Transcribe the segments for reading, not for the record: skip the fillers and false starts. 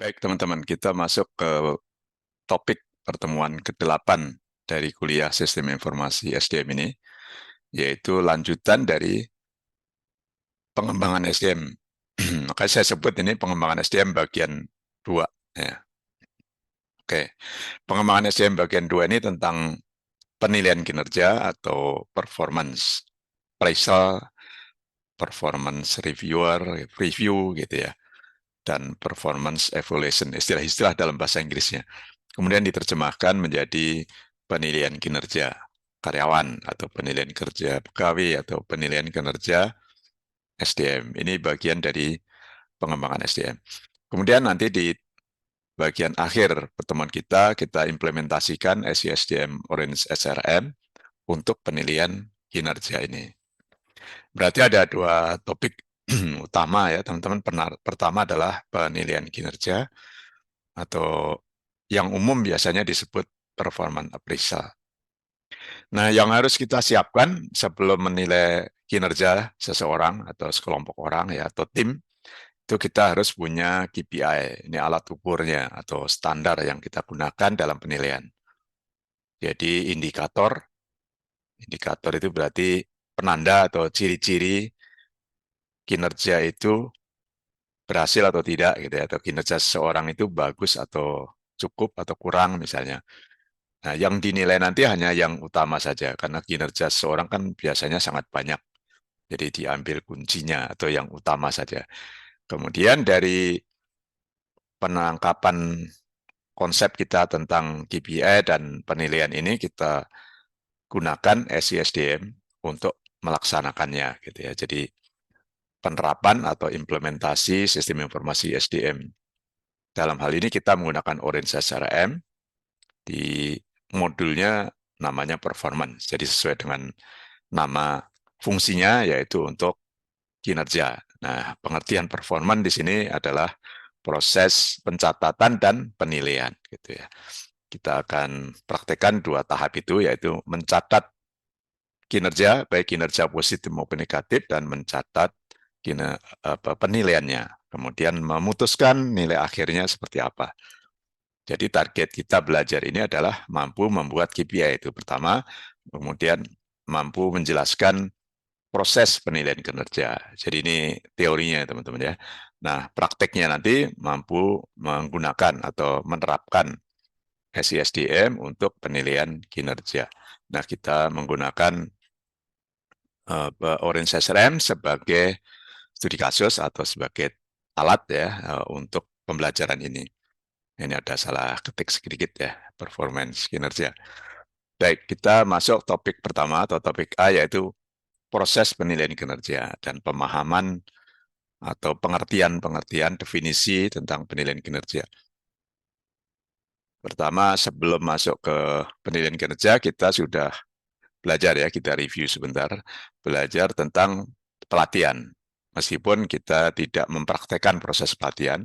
Baik, teman-teman, kita masuk ke topik pertemuan ke-8 dari kuliah Sistem Informasi SDM ini, yaitu lanjutan dari pengembangan SDM. Maka saya sebut ini pengembangan SDM bagian 2. Ya. Oke, pengembangan SDM bagian 2 ini tentang penilaian kinerja atau performance appraisal, performance reviewer, review gitu ya, dan performance evaluation, istilah-istilah dalam bahasa Inggrisnya. Kemudian diterjemahkan menjadi penilaian kinerja karyawan atau penilaian kerja pegawai atau penilaian kinerja SDM. Ini bagian dari pengembangan SDM. Kemudian nanti di bagian akhir pertemuan kita implementasikan SISDM Orange SRM untuk penilaian kinerja ini. Berarti ada dua topik utama ya teman-teman. Pertama adalah penilaian kinerja atau yang umum biasanya disebut performance appraisal. Nah, yang harus kita siapkan sebelum menilai kinerja seseorang atau sekelompok orang ya atau tim, itu kita harus punya KPI, ini alat ukurnya atau standar yang kita gunakan dalam penilaian. Jadi indikator itu berarti penanda atau ciri-ciri kinerja itu berhasil atau tidak gitu ya, atau kinerja seseorang itu bagus atau cukup atau kurang misalnya. Nah, yang dinilai nanti hanya yang utama saja, karena kinerja seseorang kan biasanya sangat banyak. Jadi diambil kuncinya atau yang utama saja. Kemudian dari penangkapan konsep kita tentang KPI dan penilaian ini kita gunakan SISDM untuk melaksanakannya gitu ya. Jadi penerapan atau implementasi sistem informasi SDM. Dalam hal ini kita menggunakan Orange SRM di modulnya namanya performance. Jadi sesuai dengan nama fungsinya yaitu untuk kinerja. Nah, pengertian performance di sini adalah proses pencatatan dan penilaian gitu ya. Kita akan praktekkan dua tahap itu yaitu mencatat kinerja baik kinerja positif maupun negatif dan mencatat penilaiannya. Kemudian memutuskan nilai akhirnya seperti apa. Jadi target kita belajar ini adalah mampu membuat KPI itu pertama, kemudian mampu menjelaskan proses penilaian kinerja. Jadi ini teorinya teman-teman ya. Nah, prakteknya nanti mampu menggunakan atau menerapkan SISDM untuk penilaian kinerja. Nah, kita menggunakan Orange SRM sebagai studi kasus atau sebagai alat ya untuk pembelajaran ini. Ini ada salah ketik sedikit ya, performance kinerja. Baik, kita masuk topik pertama atau topik A yaitu proses penilaian kinerja dan pemahaman atau pengertian definisi tentang penilaian kinerja. Pertama, sebelum masuk ke penilaian kinerja, kita sudah belajar ya, kita review sebentar, belajar tentang pelatihan. Meskipun kita tidak mempraktekkan proses pelatihan,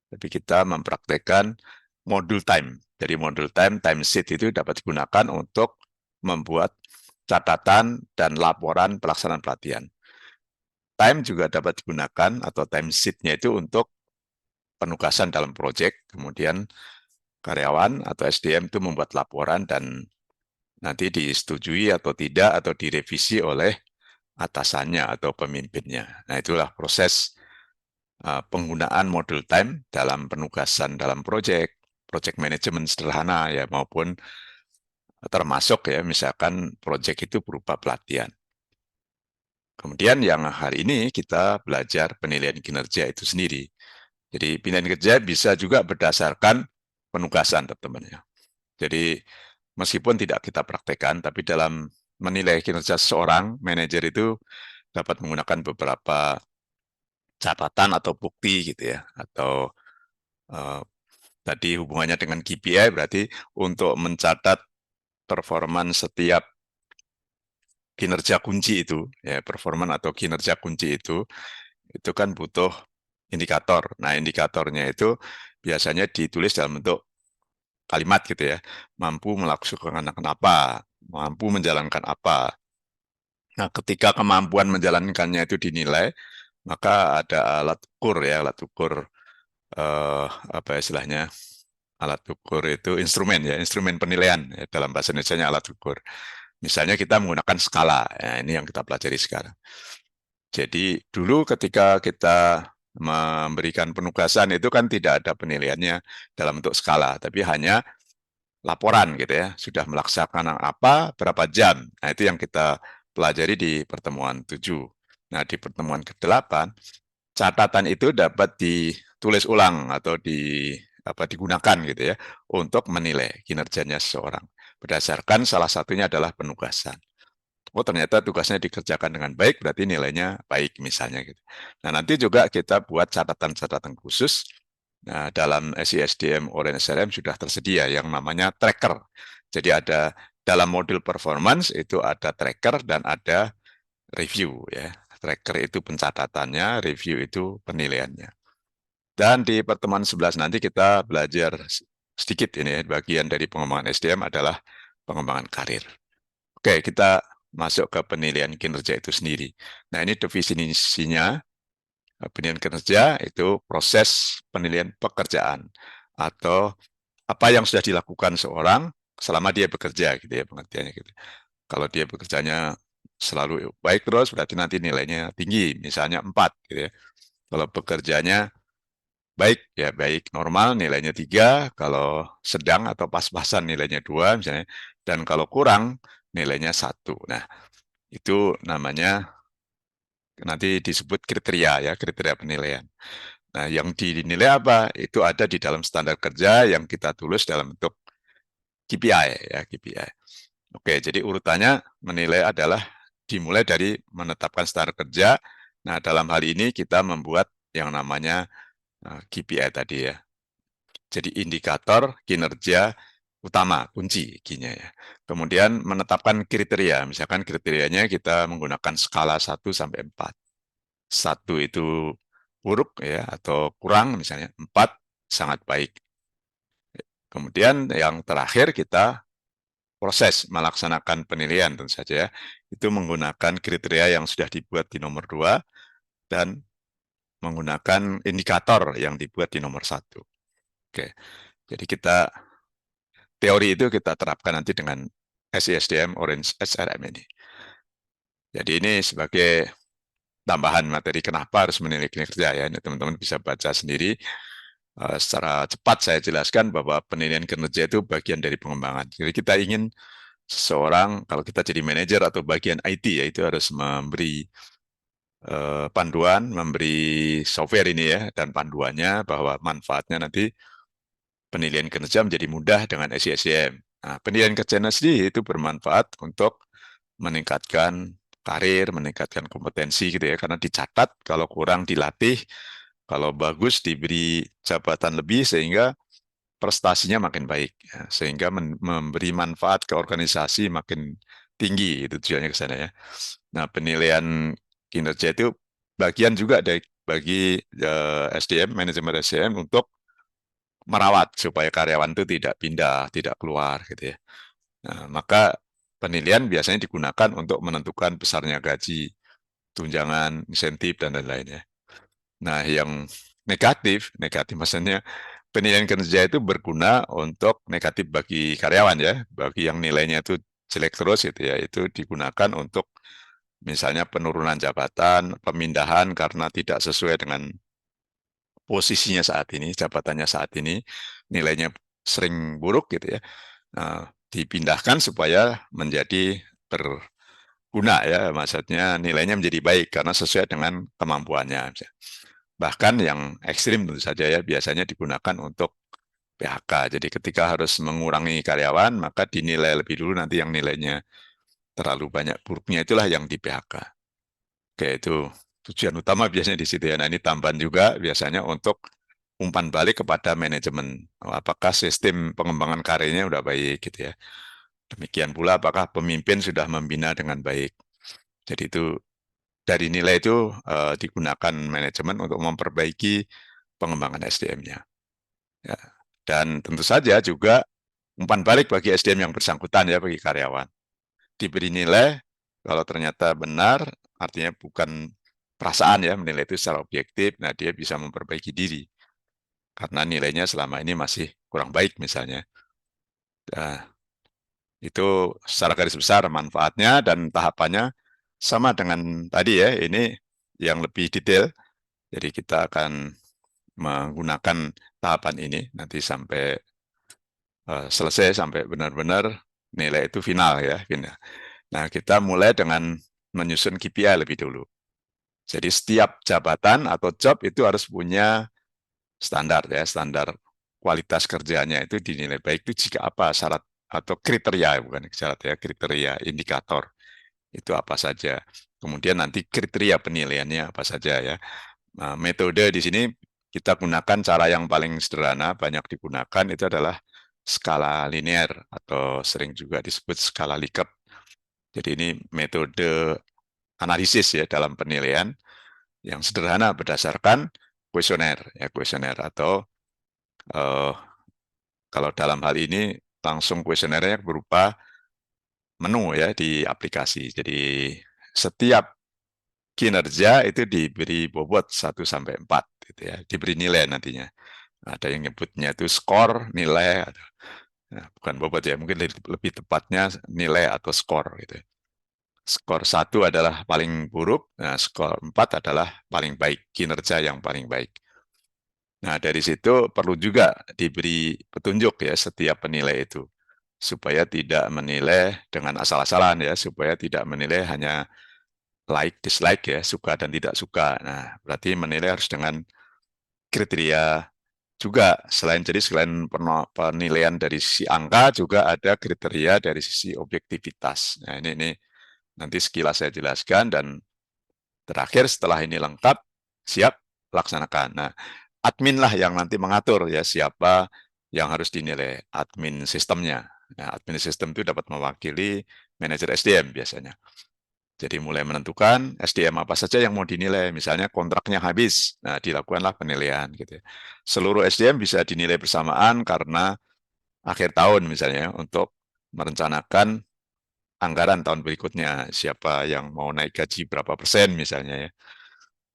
tapi kita mempraktekkan modul time. Jadi modul time sheet itu dapat digunakan untuk membuat catatan dan laporan pelaksanaan pelatihan. Time juga dapat digunakan atau time sheet-nya itu untuk penugasan dalam proyek, kemudian karyawan atau SDM itu membuat laporan dan nanti disetujui atau tidak atau direvisi oleh atasannya atau pemimpinnya. Nah, itulah proses penggunaan modul time dalam penugasan dalam proyek, proyek manajemen sederhana ya maupun termasuk ya misalkan proyek itu berupa pelatihan. Kemudian yang hari ini kita belajar penilaian kinerja itu sendiri. Jadi penilaian kinerja bisa juga berdasarkan penugasan teman-teman ya. Jadi meskipun tidak kita praktekkan, tapi dalam menilai kinerja seorang manajer itu dapat menggunakan beberapa catatan atau bukti gitu ya, atau uh, tadi hubungannya dengan KPI berarti untuk mencatat performan setiap kinerja kunci itu, ya performan atau kinerja kunci itu kan butuh indikator. Nah, indikatornya itu biasanya ditulis dalam bentuk kalimat gitu ya, mampu melaksanakan apa, mampu menjalankan apa. Nah, ketika kemampuan menjalankannya itu dinilai, maka ada alat ukur ya, alat ukur apa istilahnya, alat ukur itu instrumen ya, instrumen penilaian ya, dalam bahasa Indonesia alat ukur. Misalnya kita menggunakan skala, ya, ini yang kita pelajari sekarang. Jadi dulu ketika kita memberikan penugasan itu kan tidak ada penilaiannya dalam bentuk skala, tapi hanya laporan gitu ya, sudah melaksanakan apa, berapa jam. Nah itu yang kita pelajari di pertemuan 7. Nah di pertemuan ke-8, catatan itu dapat ditulis ulang atau digunakan gitu ya untuk menilai kinerjanya seseorang. Berdasarkan salah satunya adalah penugasan. Oh ternyata tugasnya dikerjakan dengan baik, berarti nilainya baik misalnya gitu. Nah nanti juga kita buat catatan-catatan khusus. Nah dalam SISDM Orange SRM sudah tersedia yang namanya tracker. Jadi ada dalam modul performance itu ada tracker dan ada review ya. Tracker itu pencatatannya, review itu penilaiannya. Dan di pertemuan 11 nanti kita belajar sedikit ini ya, bagian dari pengembangan SDM adalah pengembangan karir. Oke, kita masuk ke penilaian kinerja itu sendiri. Nah, ini definisinya, penilaian kinerja itu proses penilaian pekerjaan atau apa yang sudah dilakukan seorang selama dia bekerja gitu ya pengertiannya gitu. Kalau dia bekerjanya selalu baik terus berarti nanti nilainya tinggi, misalnya 4 gitu ya. Kalau bekerjanya baik ya baik normal nilainya 3, kalau sedang atau pas-pasan nilainya 2 misalnya, dan kalau kurang nilainya 1. Nah, itu namanya nanti disebut kriteria ya, kriteria penilaian. Nah, yang dinilai apa? Itu ada di dalam standar kerja yang kita tulis dalam bentuk KPI ya, KPI. Oke, jadi urutannya menilai adalah dimulai dari menetapkan standar kerja. Nah, dalam hal ini kita membuat yang namanya KPI tadi ya. Jadi indikator kinerja utama, kunci kinya ya. Kemudian menetapkan kriteria, misalkan kriterianya kita menggunakan skala 1 sampai 4. 1 itu buruk ya atau kurang misalnya, 4 sangat baik. Kemudian yang terakhir kita proses melaksanakan penilaian tentu saja ya. Itu menggunakan kriteria yang sudah dibuat di nomor 2 dan menggunakan indikator yang dibuat di nomor 1. Oke. Jadi kita teori itu kita terapkan nanti dengan SISDM Orange SRM ini. Jadi ini sebagai tambahan materi kenapa harus menilai kinerja ya. Ini teman-teman bisa baca sendiri. Secara cepat saya jelaskan bahwa penilaian kinerja itu bagian dari pengembangan. Jadi kita ingin seseorang, kalau kita jadi manajer atau bagian IT ya, itu harus memberi panduan, memberi software ini ya, dan panduannya bahwa manfaatnya nanti penilaian kinerja menjadi mudah dengan SISDM. Nah, penilaian kinerja sendiri itu bermanfaat untuk meningkatkan karir, meningkatkan kompetensi gitu ya, karena dicatat, kalau kurang dilatih, kalau bagus diberi jabatan lebih sehingga prestasinya makin baik, ya, sehingga memberi manfaat ke organisasi makin tinggi, itu tujuannya ke sana ya. Nah, penilaian kinerja itu bagian juga dari bagi SDM, manajemen SDM untuk merawat supaya karyawan itu tidak pindah, tidak keluar gitu ya. Nah, maka penilaian biasanya digunakan untuk menentukan besarnya gaji, tunjangan, insentif, dan lain-lain ya. Nah, yang negatif, negatif maksudnya penilaian kinerja itu berguna untuk negatif bagi karyawan ya, bagi yang nilainya itu jelek terus gitu ya, itu digunakan untuk misalnya penurunan jabatan, pemindahan karena tidak sesuai dengan posisinya saat ini, jabatannya saat ini, nilainya sering buruk gitu ya. Nah, dipindahkan supaya menjadi berguna ya, maksudnya nilainya menjadi baik karena sesuai dengan kemampuannya. Bahkan yang ekstrim tentu saja ya, biasanya digunakan untuk PHK. Jadi ketika harus mengurangi karyawan, maka dinilai lebih dulu nanti yang nilainya terlalu banyak buruknya itulah yang di PHK. Oke, itu tujuan utama biasanya di situ ya. Nah, ini tambahan juga biasanya untuk umpan balik kepada manajemen. Apakah sistem pengembangan karirnya sudah baik gitu ya. Demikian pula apakah pemimpin sudah membina dengan baik. Jadi itu dari nilai itu digunakan manajemen untuk memperbaiki pengembangan SDM-nya. Ya. Dan tentu saja juga umpan balik bagi SDM yang bersangkutan ya bagi karyawan. Diberi nilai kalau ternyata benar, artinya bukan perasaan ya menilai itu secara objektif, nah dia bisa memperbaiki diri. karena nilainya selama ini masih kurang baik misalnya. Nah, itu secara garis besar manfaatnya dan tahapannya sama dengan tadi ya, ini yang lebih detail. Jadi kita akan menggunakan tahapan ini nanti sampai selesai, sampai benar-benar nilai itu final ya. Final. Nah, kita mulai dengan menyusun KPI lebih dulu. Jadi setiap jabatan atau job itu harus punya standar ya, standar kualitas kerjanya itu dinilai baik itu jika apa syarat atau kriteria, bukan syarat ya, kriteria indikator itu apa saja. Kemudian nanti kriteria penilaiannya apa saja ya. Nah, metode di sini kita gunakan cara yang paling sederhana, banyak digunakan itu adalah skala linear atau sering juga disebut skala Likert. Jadi ini metode analisis ya dalam penilaian yang sederhana berdasarkan kuesioner ya, kuesioner atau eh, kalau dalam hal ini langsung kuesionernya berupa menu ya di aplikasi. Jadi setiap kinerja itu diberi bobot 1 sampai 4 gitu ya, diberi nilai nantinya. Ada yang nyebutnya itu skor, nilai, nah, bukan bobot ya, mungkin lebih tepatnya nilai atau skor gitu. Skor 1 adalah paling buruk, nah skor 4 adalah paling baik, kinerja yang paling baik. Nah, dari situ perlu juga diberi petunjuk ya setiap penilai itu supaya tidak menilai dengan asal-asalan ya, supaya tidak menilai hanya like dislike ya, suka dan tidak suka. Nah, berarti menilai harus dengan kriteria juga. Selain penilaian dari sisi angka juga ada kriteria dari sisi objektivitas. Nah, ini nanti sekilas saya jelaskan dan terakhir setelah ini lengkap, siap laksanakan. Nah, admin lah yang nanti mengatur ya siapa yang harus dinilai, admin sistemnya. Nah, admin sistem itu dapat mewakili manajer SDM biasanya. Jadi mulai menentukan SDM apa saja yang mau dinilai, misalnya kontraknya habis, nah dilakukanlah penilaian gitu ya. Seluruh SDM bisa dinilai bersamaan karena akhir tahun misalnya untuk merencanakan anggaran tahun berikutnya, siapa yang mau naik gaji berapa persen misalnya ya.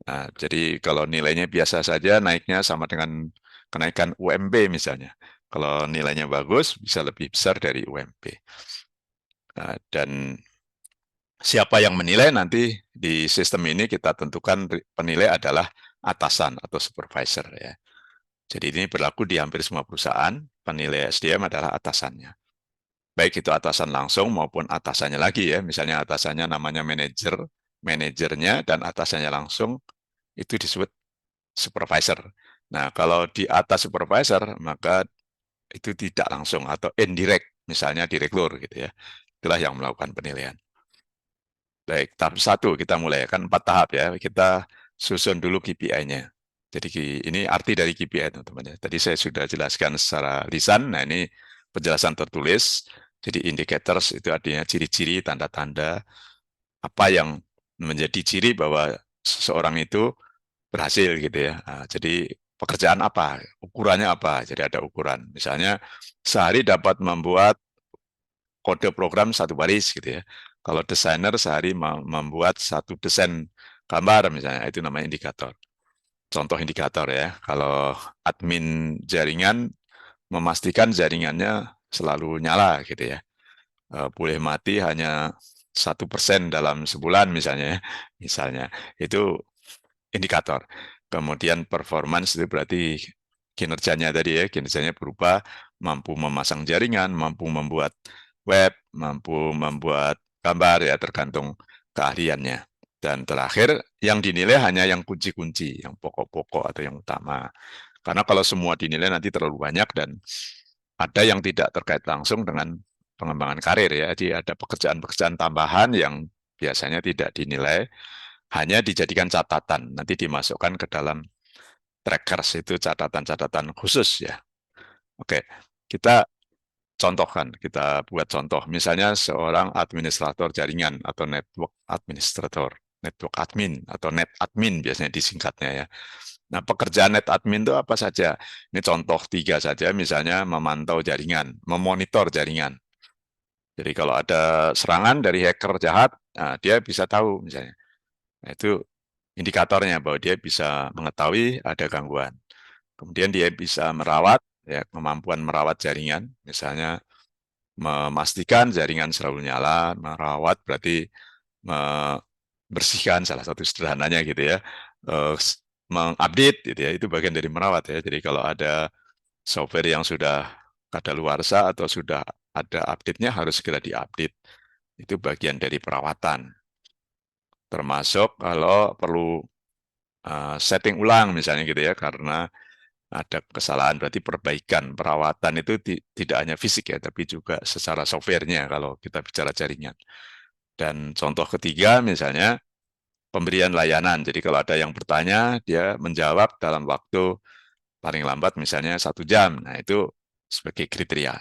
Nah, jadi kalau nilainya biasa saja, naiknya sama dengan kenaikan UMP misalnya. Kalau nilainya bagus, bisa lebih besar dari UMP. Nah, dan siapa yang menilai nanti di sistem ini kita tentukan penilai adalah atasan atau supervisor ya. Jadi ini berlaku di hampir semua perusahaan, penilai SDM adalah atasannya. Baik itu atasan langsung maupun atasannya lagi ya. Misalnya atasannya namanya manajer, manajernya dan atasannya langsung itu disebut supervisor. Nah, kalau di atas supervisor maka itu tidak langsung atau indirect, misalnya direktur gitu ya. Itulah yang melakukan penilaian. Baik, tahap 1 kita mulai, kan 4 tahap ya. Kita susun dulu KPI-nya. Jadi ini arti dari KPI teman-teman ya. Tadi saya sudah jelaskan secara lisan, nah ini penjelasan tertulis. Jadi indicators itu artinya ciri-ciri, tanda-tanda apa yang menjadi ciri bahwa seseorang itu berhasil gitu ya. Nah, jadi pekerjaan apa, ukurannya apa, jadi ada ukuran. Misalnya sehari dapat membuat kode program 1 baris gitu ya. Kalau desainer sehari membuat 1 desain gambar misalnya, itu namanya indikator. Contoh indikator ya. Kalau admin jaringan memastikan jaringannya selalu nyala gitu ya. Boleh mati hanya 1% dalam sebulan misalnya, misalnya itu indikator. Kemudian performance itu berarti kinerjanya tadi ya, kinerjanya berupa mampu memasang jaringan, mampu membuat web, mampu membuat gambar ya tergantung keahliannya. Dan terakhir yang dinilai hanya yang kunci-kunci, yang pokok-pokok atau yang utama. Karena kalau semua dinilai nanti terlalu banyak dan ada yang tidak terkait langsung dengan pengembangan karir ya. Jadi ada pekerjaan-pekerjaan tambahan yang biasanya tidak dinilai, hanya dijadikan catatan, nanti dimasukkan ke dalam trackers itu catatan-catatan khusus ya. Oke, kita contohkan, kita buat contoh. Misalnya seorang administrator jaringan atau network administrator, network admin atau net admin biasanya disingkatnya ya. Nah, pekerjaan net admin itu apa saja? Ini contoh 3 saja, misalnya memantau jaringan, memonitor jaringan. Jadi kalau ada serangan dari hacker jahat, nah, dia bisa tahu misalnya. Nah, itu indikatornya bahwa dia bisa mengetahui ada gangguan. Kemudian dia bisa merawat, ya, kemampuan merawat jaringan, misalnya memastikan jaringan selalu nyala, merawat berarti membersihkan salah satu sederhananya gitu ya, mengupdate gitu ya, itu bagian dari merawat ya. Jadi kalau ada software yang sudah kadaluarsa atau sudah ada update-nya harus segera diupdate. Itu bagian dari perawatan. Termasuk kalau perlu setting ulang misalnya gitu ya, karena ada kesalahan, berarti perbaikan perawatan itu tidak hanya fisik ya, tapi juga secara softwarenya kalau kita bicara jaringan. Dan contoh ketiga misalnya pemberian layanan. Jadi kalau ada yang bertanya, dia menjawab dalam waktu paling lambat misalnya 1 jam. Nah itu sebagai kriteria.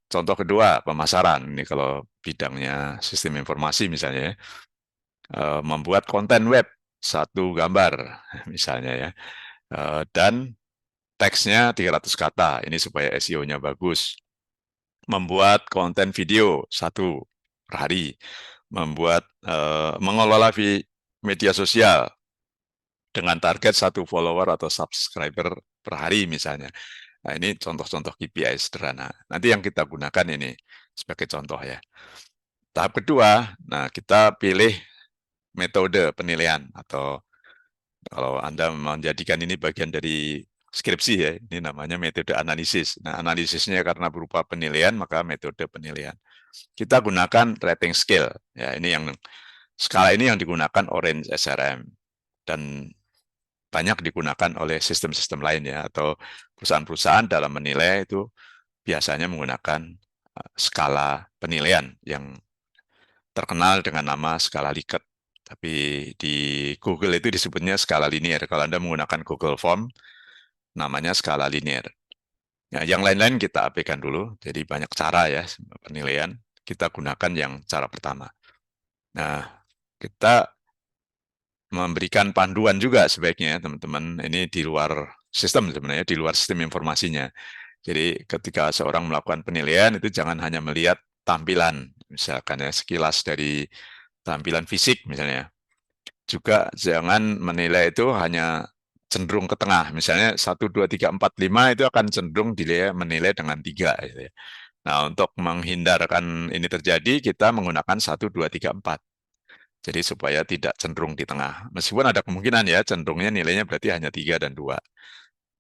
Contoh kedua, pemasaran. Ini kalau bidangnya sistem informasi misalnya, membuat konten web 1 gambar misalnya ya, dan teksnya 300 kata. Ini supaya SEO-nya bagus. Membuat konten video 1 per hari. Membuat, mengelola media sosial dengan target 1 follower atau subscriber per hari misalnya. Nah, ini contoh-contoh KPI sederhana. Nanti yang kita gunakan ini sebagai contoh ya. Tahap kedua, nah kita pilih metode penilaian atau kalau Anda menjadikan ini bagian dari skripsi ya, ini namanya metode analisis. Nah, analisisnya karena berupa penilaian, maka metode penilaian. Kita gunakan rating scale. Ya, ini yang skala ini yang digunakan Orange SRM dan banyak digunakan oleh sistem-sistem lain ya, atau perusahaan-perusahaan dalam menilai itu biasanya menggunakan skala penilaian yang terkenal dengan nama skala Likert. Tapi di Google itu disebutnya skala linear. Kalau Anda menggunakan Google Form, namanya skala linear. Nah, yang lain-lain kita abaikan dulu. Jadi banyak cara ya penilaian. Kita gunakan yang cara pertama. Nah, kita memberikan panduan juga sebaiknya teman-teman. Ini di luar sistem sebenarnya, di luar sistem informasinya. Jadi ketika seorang melakukan penilaian itu jangan hanya melihat tampilan, misalkan ya sekilas dari tampilan fisik misalnya. Juga jangan menilai itu hanya cenderung ke tengah. Misalnya 1, 2, 3, 4, 5 itu akan cenderung menilai dengan 3. Gitu ya. Nah, untuk menghindarkan ini terjadi, kita menggunakan 1, 2, 3, 4. Jadi supaya tidak cenderung di tengah. Meskipun ada kemungkinan ya cenderungnya nilainya berarti hanya 3 dan 2.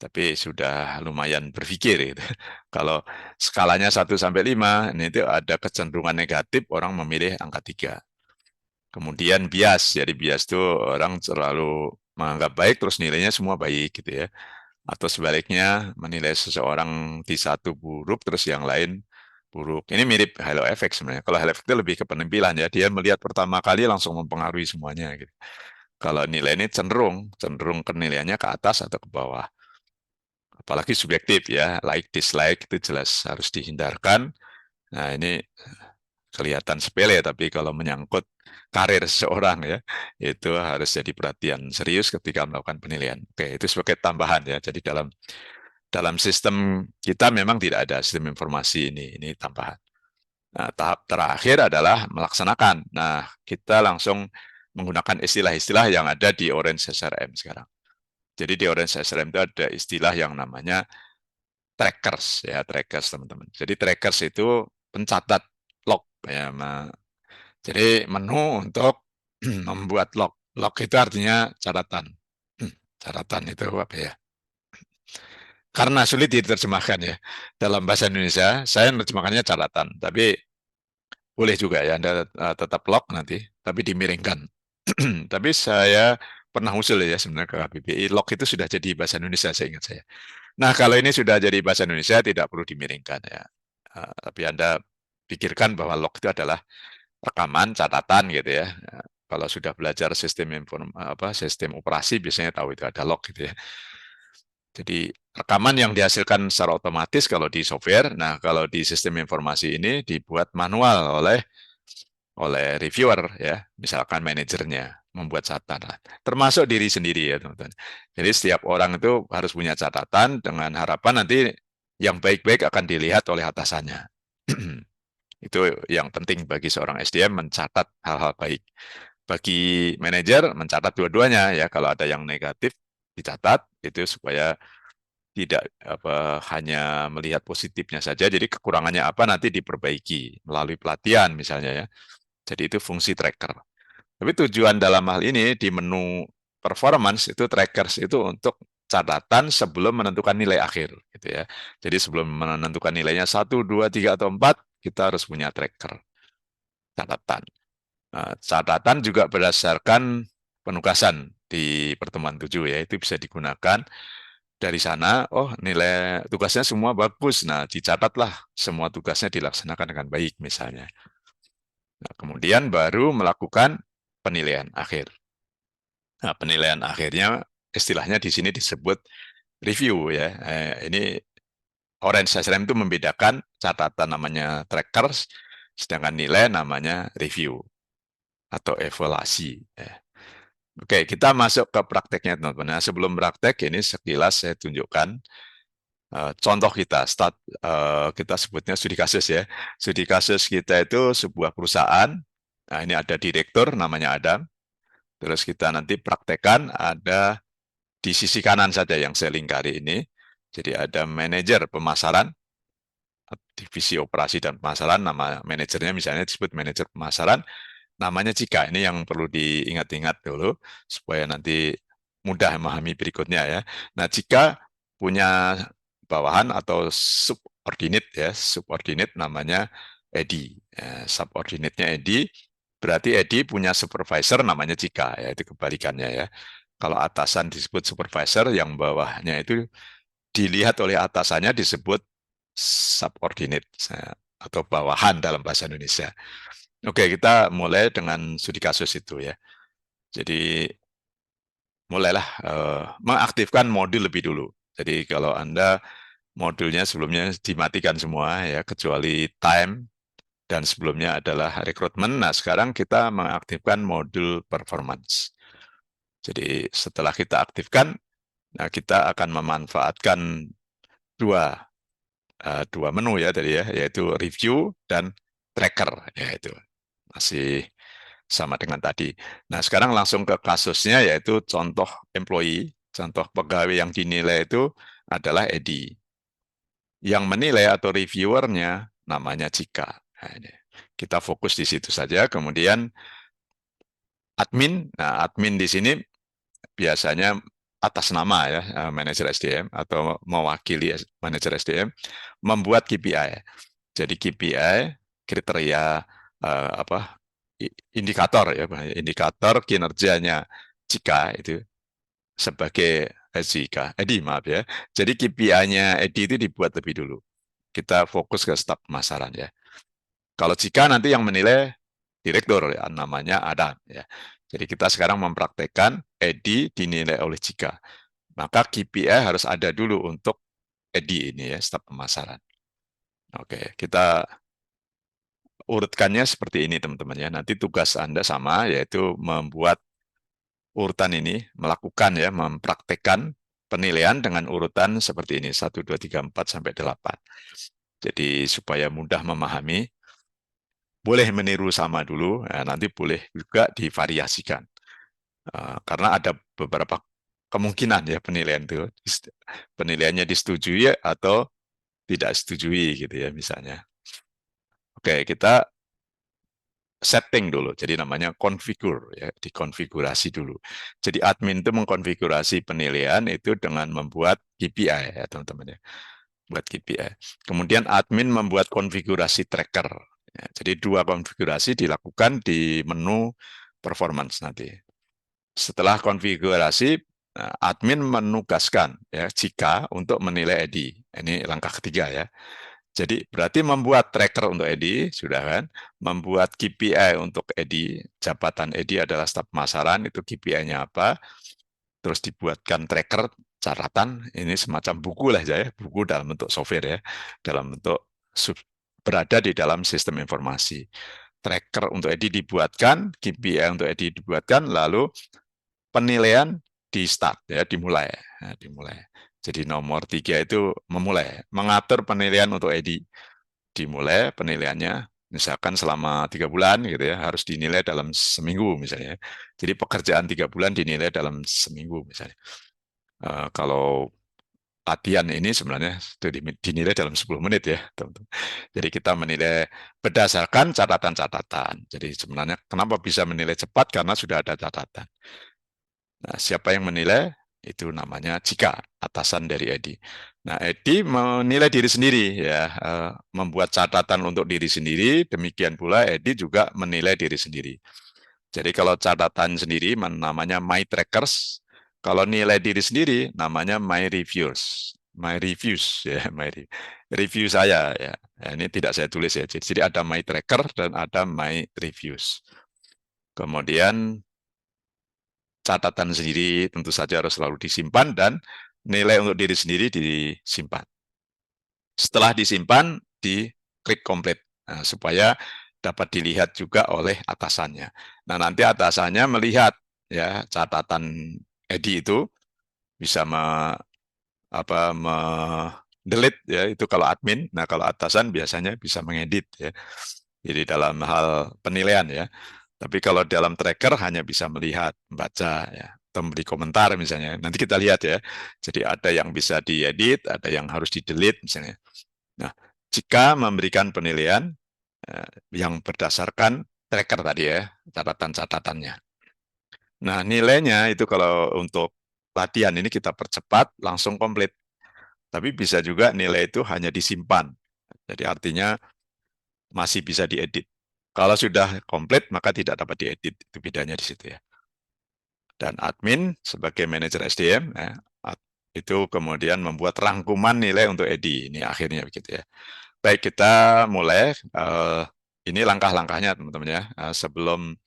Tapi sudah lumayan berpikir gitu. Kalau skalanya 1 sampai 5, ini itu ada kecenderungan negatif orang memilih angka 3. Kemudian bias, jadi bias itu orang selalu menganggap baik terus nilainya semua baik gitu ya. Atau sebaliknya menilai seseorang di satu buruk terus yang lain buruk. Ini mirip halo effect sebenarnya. Kalau halo effect itu lebih ke penampilan ya. Dia melihat pertama kali langsung mempengaruhi semuanya gitu. Kalau nilai ini cenderung penilaiannya ke atas atau ke bawah. Apalagi subjektif ya, like dislike itu jelas harus dihindarkan. Nah, ini kelihatan sepele, tapi kalau menyangkut karir seseorang ya, itu harus jadi perhatian serius ketika melakukan penilaian. Oke, itu sebagai tambahan ya. Jadi dalam dalam sistem kita memang tidak ada sistem informasi ini tambahan. Nah, tahap terakhir adalah melaksanakan. Nah, kita langsung menggunakan istilah-istilah yang ada di Orange SRM sekarang. Jadi di Orange SRM itu ada istilah yang namanya trackers ya, trackers teman-teman. Jadi trackers itu pencatat log ya. Jadi menu untuk membuat log. Log itu artinya catatan. Catatan itu apa ya? Karena sulit diterjemahkan ya. Dalam bahasa Indonesia, saya menerjemahkannya catatan. Tapi boleh juga ya, Anda tetap log nanti, tapi dimiringkan. Tapi saya pernah usul ya sebenarnya ke KBBI, log itu sudah jadi bahasa Indonesia, saya ingat saya. Nah, kalau ini sudah jadi bahasa Indonesia, tidak perlu dimiringkan ya. Tapi Anda pikirkan bahwa log itu adalah rekaman, catatan gitu ya. Kalau sudah belajar sistem operasi biasanya tahu itu ada log gitu ya. Jadi rekaman yang dihasilkan secara otomatis kalau di software, nah kalau di sistem informasi ini dibuat manual oleh reviewer ya, misalkan manajernya membuat catatan, termasuk diri sendiri ya teman-teman. Jadi setiap orang itu harus punya catatan dengan harapan nanti yang baik-baik akan dilihat oleh atasannya. Itu yang penting bagi seorang SDM mencatat hal-hal baik. Bagi manajer mencatat dua-duanya ya. Kalau ada yang negatif dicatat itu supaya tidak hanya melihat positifnya saja, jadi kekurangannya apa nanti diperbaiki melalui pelatihan misalnya ya. Jadi itu fungsi tracker. Tapi tujuan dalam hal ini di menu performance itu trackers itu untuk catatan sebelum menentukan nilai akhir gitu ya. Jadi sebelum menentukan nilainya 1, 2, 3 atau 4 kita harus punya tracker catatan. Nah, catatan juga berdasarkan penugasan di pertemuan 7 ya, itu bisa digunakan dari sana. Oh, nilai tugasnya semua bagus. Nah, dicatatlah semua tugasnya dilaksanakan dengan baik misalnya. Nah, kemudian baru melakukan penilaian akhir. Nah, penilaian akhirnya istilahnya di sini disebut review ya. Ini Orange SRM itu membedakan catatan namanya trackers, sedangkan nilai namanya review atau evaluasi. Ya. Oke, kita masuk ke prakteknya teman-teman. Nah, sebelum praktek ini sekilas saya tunjukkan contoh kita. Kita sebutnya studi kasus ya. Studi kasus kita itu sebuah perusahaan. Nah, ini ada direktur namanya Adam. Terus kita nanti praktekkan ada di sisi kanan saja yang saya lingkari ini. Jadi ada manajer pemasaran, divisi operasi dan pemasaran, nama manajernya misalnya disebut manajer pemasaran, namanya Cika. Ini yang perlu diingat-ingat dulu supaya nanti mudah memahami berikutnya ya. Nah, Cika punya bawahan atau subordinate ya, subordinate namanya Edi. Ya, subordinate-nya Edi, berarti Edi punya supervisor namanya Cika, ya itu kebalikannya ya. Kalau atasan disebut supervisor, yang bawahnya itu dilihat oleh atasannya disebut subordinate atau bawahan dalam bahasa Indonesia. Oke, kita mulai dengan studi kasus itu ya. Jadi mulailah mengaktifkan modul lebih dulu. Jadi kalau Anda modulnya sebelumnya dimatikan semua ya, kecuali time dan sebelumnya adalah rekrutmen. Nah, sekarang kita mengaktifkan modul performance. Jadi setelah kita aktifkan, nah kita akan memanfaatkan dua dua menu ya tadi ya, yaitu review dan tracker, yaitu masih sama dengan tadi. Nah, sekarang langsung ke kasusnya, yaitu contoh employee, contoh pegawai yang dinilai itu adalah Edi. Yang menilai atau reviewernya namanya Cika. Nah, ini. Kita fokus di situ saja. Kemudian admin, nah admin di sini biasanya atas nama ya manajer SDM atau mewakili manajer SDM membuat KPI. Jadi KPI kriteria apa indikator ya, indikator kinerjanya Cika itu sebagai Cika, Edi maaf ya. Jadi KPI-nya Edi itu dibuat lebih dulu. Kita fokus ke staf pemasaran ya. Kalau Cika nanti yang menilai direktur ya, namanya Adam ya. Jadi kita sekarang mempraktekkan Edi dinilai oleh Cika. Maka KPI harus ada dulu untuk Edi ini ya, staf pemasaran. Oke, kita urutkannya seperti ini teman-teman ya. Nanti tugas Anda sama, yaitu membuat urutan ini, melakukan ya, mempraktekkan penilaian dengan urutan seperti ini, 1, 2, 3, 4 sampai 8. Jadi supaya mudah memahami, boleh meniru sama dulu, nanti boleh juga divariasikan. Karena ada beberapa kemungkinan ya penilaian itu. Penilaiannya disetujui atau tidak setujui gitu ya misalnya. Oke, kita setting dulu. Jadi namanya configure ya, dikonfigurasi dulu. Jadi admin itu mengkonfigurasi penilaian itu dengan membuat KPI ya teman-teman ya. Buat KPI. Kemudian admin membuat konfigurasi tracker. Ya, jadi dua konfigurasi dilakukan di menu performance nanti. Setelah konfigurasi, admin menugaskan ya jika untuk menilai Edi. Ini langkah ketiga ya. Jadi berarti membuat tracker untuk Edi, sudah kan? Membuat KPI untuk Edi, jabatan Edi adalah staf pemasaran, itu KPI-nya apa? Terus dibuatkan tracker, catatan, ini semacam buku lah ya, buku dalam bentuk software ya, dalam bentuk berada di dalam sistem informasi. Tracker untuk Edi dibuatkan, KPI untuk Edi dibuatkan, lalu penilaian di start ya, dimulai. Nah, dimulai. Jadi nomor 3 itu memulai, mengatur penilaian untuk Edi. Dimulai penilaiannya, misalkan selama 3 bulan gitu ya, harus dinilai dalam seminggu misalnya. Jadi pekerjaan 3 bulan dinilai dalam seminggu misalnya. Kalau latihan ini sebenarnya dinilai dalam 10 menit ya, teman-teman. Jadi kita menilai berdasarkan catatan-catatan. Jadi sebenarnya kenapa bisa menilai cepat? Karena sudah ada catatan. Nah, siapa yang menilai? Itu namanya Cika, atasan dari Edi. Nah, Edi menilai diri sendiri ya, membuat catatan untuk diri sendiri, demikian pula Edi juga menilai diri sendiri. Jadi kalau catatan sendiri namanya My Trackers, kalau nilai diri sendiri namanya My Reviews. My Reviews ya, review saya ya. Ya, ini tidak saya tulis ya. Jadi ada My Tracker dan ada My Reviews. Kemudian catatan sendiri tentu saja harus selalu disimpan dan nilai untuk diri sendiri disimpan. Setelah disimpan, di klik complete supaya dapat dilihat juga oleh atasannya. Nah, nanti atasannya melihat ya catatan Edi itu bisa delete ya itu kalau admin. Nah, kalau atasan biasanya bisa mengedit ya. Jadi dalam hal penilaian ya. Tapi kalau dalam tracker hanya bisa melihat, membaca ya, atau memberi komentar misalnya. Nanti kita lihat ya. Jadi ada yang bisa diedit, ada yang harus di-delete misalnya. Nah, jika memberikan penilaian yang berdasarkan tracker tadi ya, catatan-catatannya. Nah, nilainya itu kalau untuk latihan ini kita percepat, langsung komplit. Tapi bisa juga nilai itu hanya disimpan. Jadi artinya masih bisa diedit. Kalau sudah komplit, maka tidak dapat diedit. Itu bedanya di situ ya. Dan admin sebagai manajer SDM, itu kemudian membuat rangkuman nilai untuk Edi. Ini akhirnya begitu ya. Baik, kita mulai. Ini langkah-langkahnya teman-teman ya. Sebelum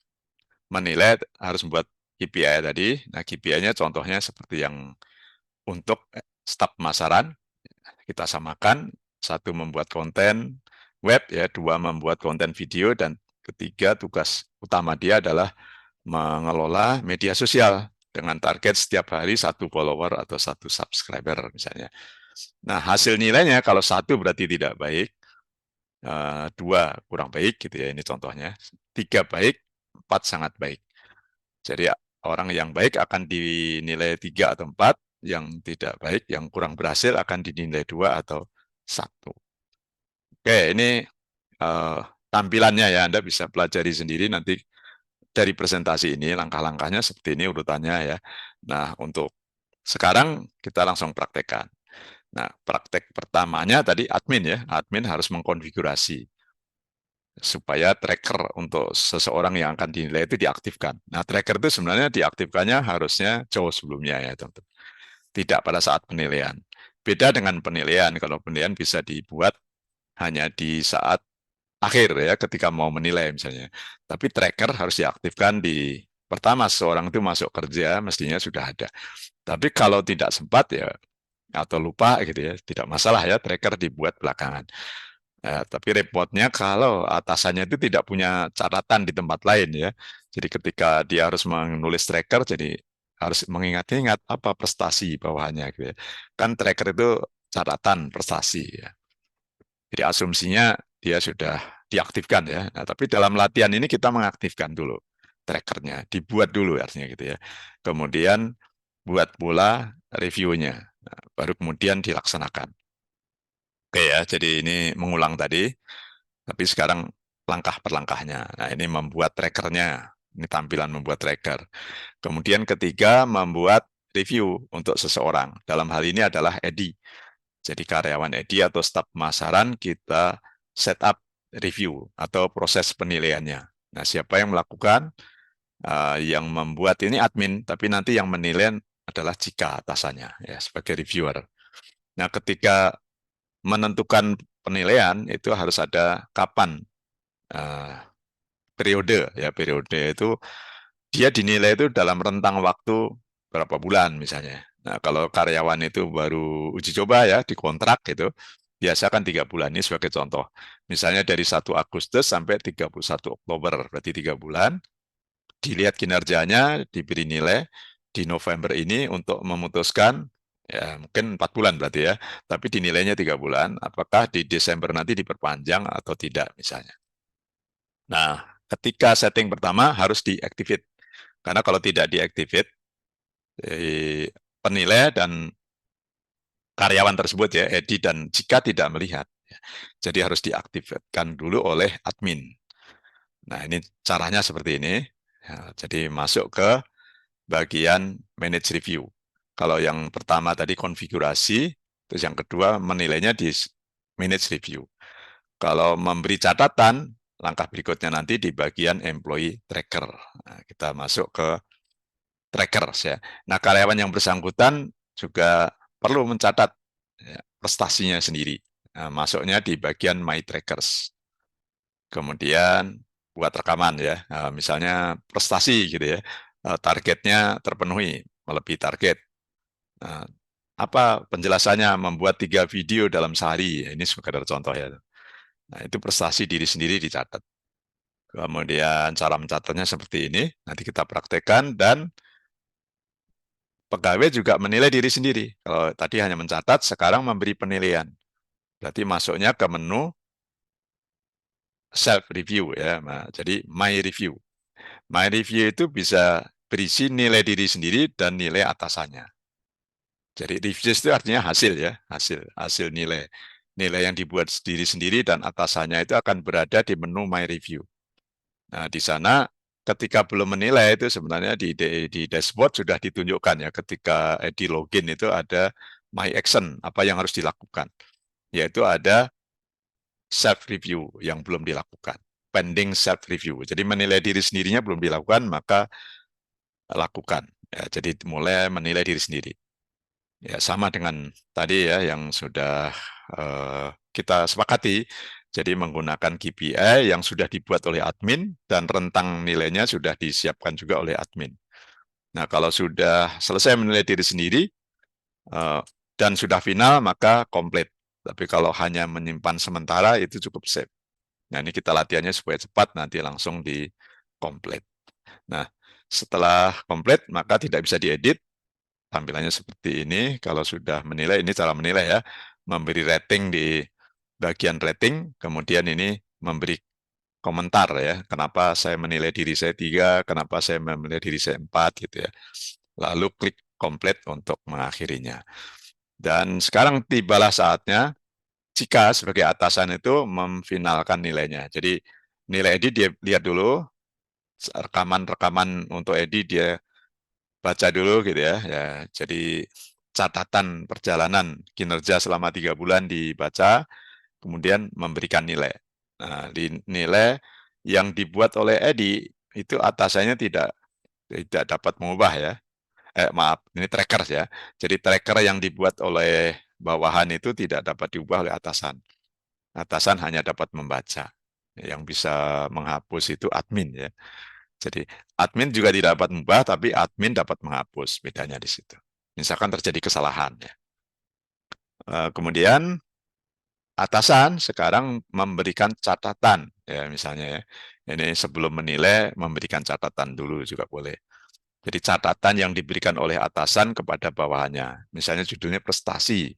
menilai harus membuat KPI tadi. Nah, KPI-nya contohnya seperti yang untuk staf pemasaran, kita samakan. Satu, membuat konten web, ya, dua, membuat konten video, dan ketiga, tugas utama dia adalah mengelola media sosial dengan target setiap hari satu follower atau satu subscriber misalnya. Nah, hasil nilainya kalau satu berarti tidak baik, dua kurang baik gitu ya, ini contohnya. Tiga baik, empat sangat baik. Jadi orang yang baik akan dinilai tiga atau empat, yang tidak baik, yang kurang berhasil akan dinilai dua atau satu. Oke, ini uh, tampilannya ya, Anda bisa pelajari sendiri nanti dari presentasi ini, langkah-langkahnya seperti ini urutannya ya. Nah, untuk sekarang kita langsung praktekkan. Nah, praktek pertamanya tadi admin ya, admin harus mengkonfigurasi supaya tracker untuk seseorang yang akan dinilai itu diaktifkan. Nah, tracker itu sebenarnya diaktifkannya harusnya jauh sebelumnya ya, teman-teman. Tidak pada saat penilaian. Beda dengan penilaian, kalau penilaian bisa dibuat hanya di saat akhir ya, ketika mau menilai misalnya. Tapi tracker harus diaktifkan di pertama seorang itu masuk kerja, mestinya sudah ada. Tapi kalau tidak sempat ya, atau lupa gitu ya, tidak masalah ya, tracker dibuat belakangan. Tapi repotnya kalau atasannya itu tidak punya catatan di tempat lain ya. Jadi ketika dia harus menulis tracker, jadi harus mengingat-ingat apa prestasi bawahannya gitu ya. Kan tracker itu catatan prestasi ya. Jadi asumsinya dia sudah diaktifkan ya. Nah, tapi dalam latihan ini kita mengaktifkan dulu trackernya, dibuat dulu artinya gitu ya. Kemudian buat pula reviewnya, nah, baru kemudian dilaksanakan. Oke ya, jadi ini mengulang tadi, tapi sekarang langkah per langkahnya. Nah, ini membuat trackernya, ini tampilan membuat tracker. Kemudian ketiga, membuat review untuk seseorang. Dalam hal ini adalah Edi. Jadi karyawan Edi atau staf pemasaran kita setup review atau proses penilaiannya. Nah, siapa yang melakukan? Yang membuat ini admin, tapi nanti yang menilai adalah jika atasannya ya sebagai reviewer. Nah, ketika menentukan penilaian itu harus ada kapan uh, periode ya, periode itu dia dinilai itu dalam rentang waktu berapa bulan misalnya. Nah, kalau karyawan itu baru uji coba ya, dikontrak gitu, biasa kan 3 bulan, ini sebagai contoh. Misalnya dari 1 Agustus sampai 31 Oktober, berarti 3 bulan, dilihat kinerjanya, diberi nilai, di November ini untuk memutuskan, ya mungkin 4 bulan berarti ya, tapi dinilainya 3 bulan, apakah di Desember nanti diperpanjang atau tidak misalnya. Nah, ketika setting pertama harus diactivate. Karena kalau tidak diactivate, penilai dan karyawan tersebut ya, Edi, dan jika tidak melihat, ya, jadi harus diaktifkan dulu oleh admin. Nah, ini caranya seperti ini. Ya, jadi masuk ke bagian manage review. Kalau yang pertama tadi konfigurasi, terus yang kedua menilainya di manage review. Kalau memberi catatan, langkah berikutnya nanti di bagian employee tracker. Nah, kita masuk ke trackers ya. Nah, karyawan yang bersangkutan juga perlu mencatat ya, prestasinya sendiri. Nah, masuknya di bagian my trackers. Kemudian buat rekaman ya, misalnya prestasi gitu ya, targetnya terpenuhi, melebihi target. Nah, apa penjelasannya membuat 3 video dalam sehari? Ini sekedar contoh ya. Nah, itu prestasi diri sendiri dicatat. Kemudian cara mencatatnya seperti ini, nanti kita praktekkan dan pegawai juga menilai diri sendiri. Kalau tadi hanya mencatat, sekarang memberi penilaian. Berarti masuknya ke menu self review ya. Nah, jadi my review. My review itu bisa berisi nilai diri sendiri dan nilai atasannya. Jadi review itu artinya hasil ya, hasil nilai. Nilai yang dibuat diri sendiri dan atasannya itu akan berada di menu my review. Nah, di sana ketika belum menilai itu sebenarnya di dashboard sudah ditunjukkan ya, ketika di login itu ada my action, apa yang harus dilakukan. Yaitu ada self review yang belum dilakukan. Pending self review. Jadi menilai diri sendirinya belum dilakukan, maka lakukan. Ya, jadi mulai menilai diri sendiri. Ya, sama dengan tadi ya yang sudah kita sepakati. Jadi menggunakan KPI yang sudah dibuat oleh admin dan rentang nilainya sudah disiapkan juga oleh admin. Nah, kalau sudah selesai menilai diri sendiri eh, dan sudah final, maka komplit. Tapi kalau hanya menyimpan sementara, itu cukup save. Nah, ini kita latihannya supaya cepat, nanti langsung di komplit. Nah, setelah komplit, maka tidak bisa diedit. Tampilannya seperti ini. Kalau sudah menilai, ini cara menilai ya. Memberi rating di bagian rating, kemudian ini memberi komentar ya. Kenapa saya menilai diri saya 3, kenapa saya menilai diri saya 4 gitu ya. Lalu klik komplit untuk mengakhirinya. Dan sekarang tibalah saatnya jika sebagai atasan itu memfinalkan nilainya. Jadi nilai Edi dia lihat dulu, rekaman-rekaman untuk Edi dia baca dulu gitu ya. Ya, jadi catatan perjalanan kinerja selama 3 bulan dibaca, kemudian memberikan nilai. Nah, di nilai yang dibuat oleh Edi itu atasannya tidak dapat mengubah ya. Maaf, ini trackers ya. Jadi tracker yang dibuat oleh bawahan itu tidak dapat diubah oleh atasan. Atasan hanya dapat membaca. Yang bisa menghapus itu admin ya. Jadi admin juga tidak dapat mengubah, tapi admin dapat menghapus. Bedanya di situ. Misalkan terjadi kesalahan ya. Kemudian atasan sekarang memberikan catatan ya misalnya ya. Ini sebelum menilai memberikan catatan dulu juga boleh. Jadi catatan yang diberikan oleh atasan kepada bawahannya. Misalnya judulnya prestasi